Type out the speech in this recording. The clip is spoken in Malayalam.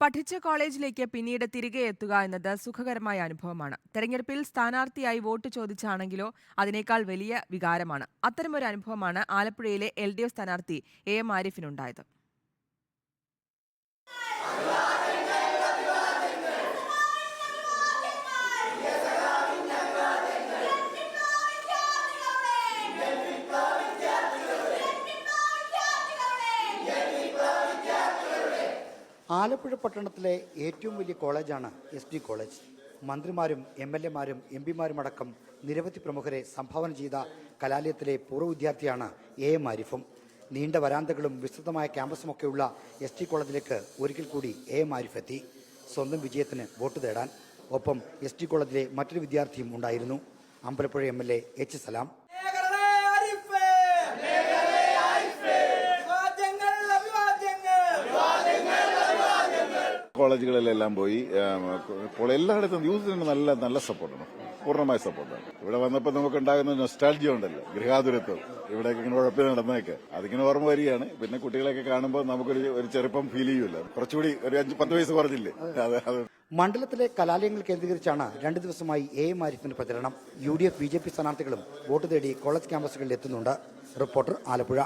പഠിച്ച കോളേജിലേക്ക് പിന്നീട് തിരികെ എത്തുക എന്നത് സുഖകരമായ അനുഭവമാണ്. തെരഞ്ഞെടുപ്പിൽ സ്ഥാനാർത്ഥിയായി വോട്ട് ചോദിച്ചാണെങ്കിലോ അതിനേക്കാൾ വലിയ വികാരമാണ്. അത്തരമൊരു അനുഭവമാണ് ആലപ്പുഴയിലെ LDF സ്ഥാനാർത്ഥി AM ആരിഫിനുണ്ടായത്. ആലപ്പുഴ പട്ടണത്തിലെ ഏറ്റവും വലിയ കോളേജാണ് SD കോളേജ്. മന്ത്രിമാരും MLA-മാരും MP-മാരുമടക്കം നിരവധി പ്രമുഖരെ സംഭാവന ചെയ്ത കലാലയത്തിലെ പൂർവ്വ വിദ്യാർത്ഥിയാണ് AM ആരിഫും. നീണ്ട വരാന്തകളും വിസ്തൃതമായ ക്യാമ്പസുമൊക്കെയുള്ള SD കോളേജിലേക്ക് ഒരിക്കൽ കൂടി AM ആരിഫ് എത്തി. സ്വന്തം വിജയത്തിന് വോട്ട് തേടാൻ. ഒപ്പം SD കോളേജിലെ മറ്റൊരു വിദ്യാർത്ഥിയും ഉണ്ടായിരുന്നു, അമ്പലപ്പുഴ MLA H. സലാം. കോളേജുകളിലെല്ലാം പോയി. ഇപ്പോൾ എല്ലായിടത്തും യൂത്തിന് നല്ല സപ്പോർട്ടാണ്, പൂർണ്ണമായ സപ്പോർട്ടാണ്. ഇവിടെ വന്നപ്പോൾ നമുക്കുണ്ടാകുന്ന നൊസ്റ്റാൾജിയ ഉണ്ടല്ലോ, ഗൃഹാതുരത്വം, ഇവിടെയൊക്കെ ഇങ്ങനെ കുഴപ്പമില്ല നടന്നതൊക്കെ അതിങ്ങനെ ഓർമ്മ വരികയാണ്. പിന്നെ കുട്ടികളെയൊക്കെ കാണുമ്പോൾ നമുക്കൊരു ചെറുപ്പം ഫീൽ ചെയ്യൂല, കുറച്ചുകൂടി ഒരു 5-10 വയസ്സ് കുറഞ്ഞില്ലേ. മണ്ഡലത്തിലെ കലാലയങ്ങൾ കേന്ദ്രീകരിച്ചാണ് 2 ദിവസമായി AM ആരിഫിന്റെ പ്രചരണം. UDF BJP സ്ഥാനാർത്ഥികളും വോട്ട് തേടി കോളേജ് ക്യാമ്പസുകളിൽ എത്തുന്നുണ്ട്. റിപ്പോർട്ടർ, ആലപ്പുഴ.